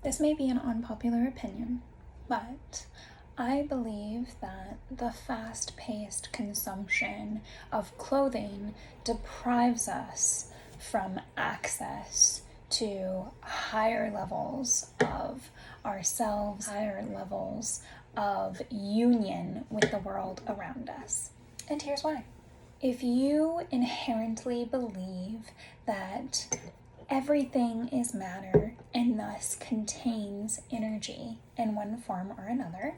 This may be an unpopular opinion, but I believe that the fast-paced consumption of clothing deprives us from access to higher levels of ourselves, higher levels of union with the world around us. And here's why. If you inherently believe that everything is matter and thus contains energy in one form or another,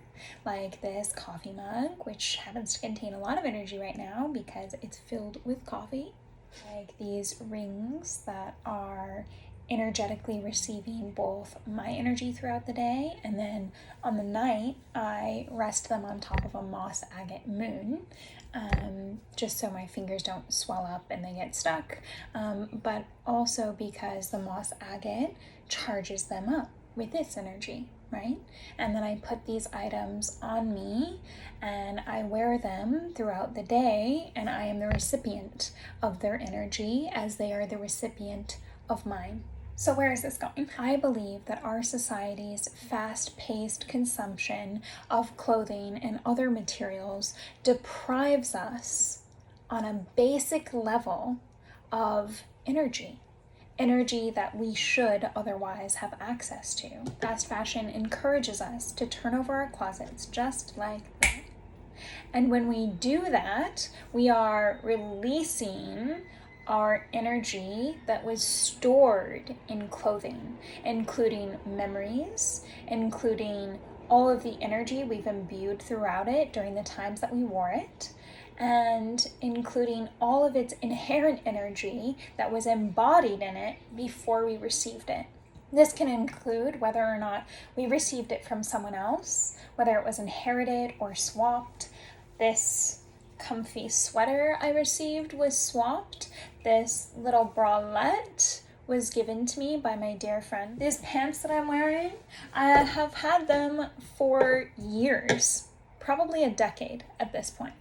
like this coffee mug, which happens to contain a lot of energy right now because it's filled with coffee, like these rings that are energetically receiving both my energy throughout the day, and then on the night I rest them on top of a moss agate moon, just so my fingers don't swell up and they get stuck, but also because the moss agate charges them up with its energy, right? And then I put these items on me and I wear them throughout the day, and I am the recipient of their energy as they are the recipient of mine. So where is this going? I believe that our society's fast-paced consumption of clothing and other materials deprives us on a basic level of energy that we should otherwise have access to. Fast fashion encourages us to turn over our closets just like that. And when we do that, we are releasing our energy that was stored in clothing, including memories, including all of the energy we've imbued throughout it during the times that we wore it, and including all of its inherent energy that was embodied in it before we received it. This can include whether or not we received it from someone else, whether it was inherited or swapped. This comfy sweater I received was swapped. This little bralette was given to me by my dear friend. These pants that I'm wearing, I have had them for years, probably a decade at this point.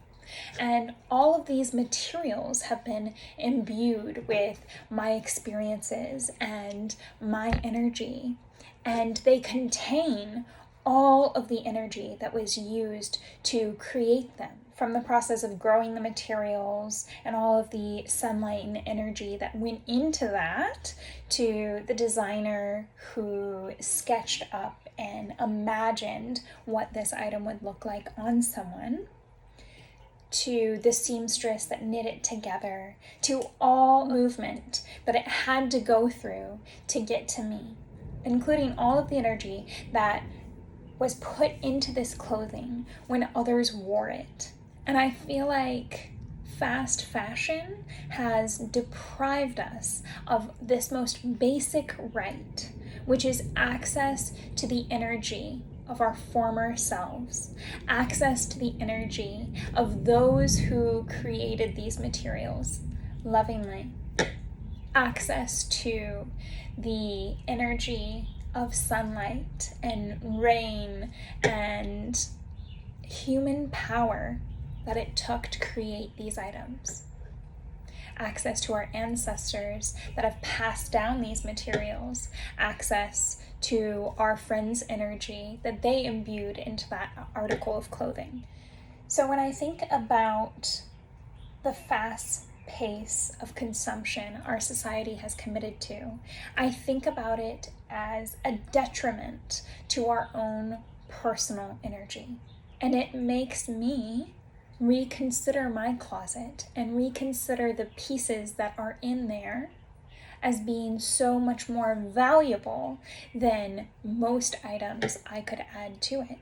And all of these materials have been imbued with my experiences and my energy, and they contain all of the energy that was used to create them, from the process of growing the materials and all of the sunlight and energy that went into that, to the designer who sketched up and imagined what this item would look like on someone, to the seamstress that knit it together, to all movement that it had to go through to get to me, including all of the energy that was put into this clothing when others wore it. And I feel like fast fashion has deprived us of this most basic right, which is access to the energy of our former selves, access to the energy of those who created these materials lovingly, access to the energy of sunlight and rain and human power that it took to create these items. Access to our ancestors that have passed down these materials, access to our friends' energy that they imbued into that article of clothing. So when I think about the fast pace of consumption our society has committed to, I think about it as a detriment to our own personal energy. And it makes me reconsider my closet and reconsider the pieces that are in there as being so much more valuable than most items I could add to it.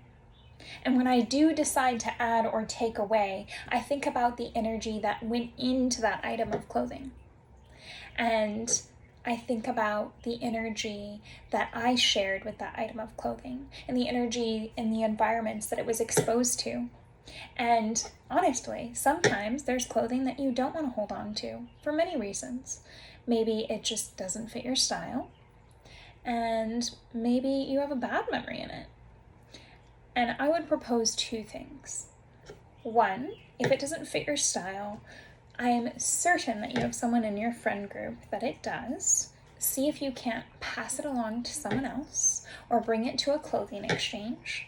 And when I do decide to add or take away, I think about the energy that went into that item of clothing. And I think about the energy that I shared with that item of clothing and the energy in the environments that it was exposed to. And honestly, sometimes there's clothing that you don't want to hold on to for many reasons. Maybe it just doesn't fit your style, and maybe you have a bad memory in it. And I would propose two things. One, if it doesn't fit your style, I am certain that you have someone in your friend group that it does. see if you can't pass it along to someone else or bring it to a clothing exchange.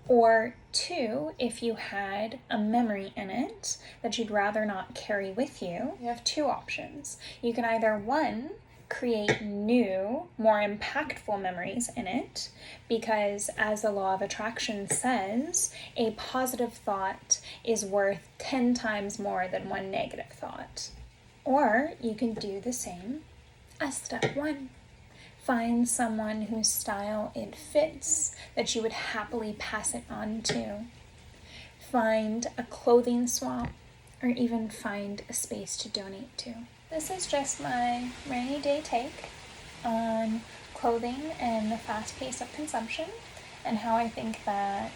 Or 2, if you had a memory in it that you'd rather not carry with you, you have 2 options. You can either 1, create new, more impactful memories in it, because as the law of attraction says, a positive thought is worth 10 times more than 1 negative thought. Or you can do the same as step 1. Find someone whose style it fits that you would happily pass it on to. Find a clothing swap, or even find a space to donate to. This is just my rainy day take on clothing and the fast pace of consumption, and how I think that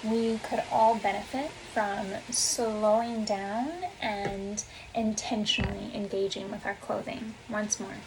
we could all benefit from slowing down and intentionally engaging with our clothing once more.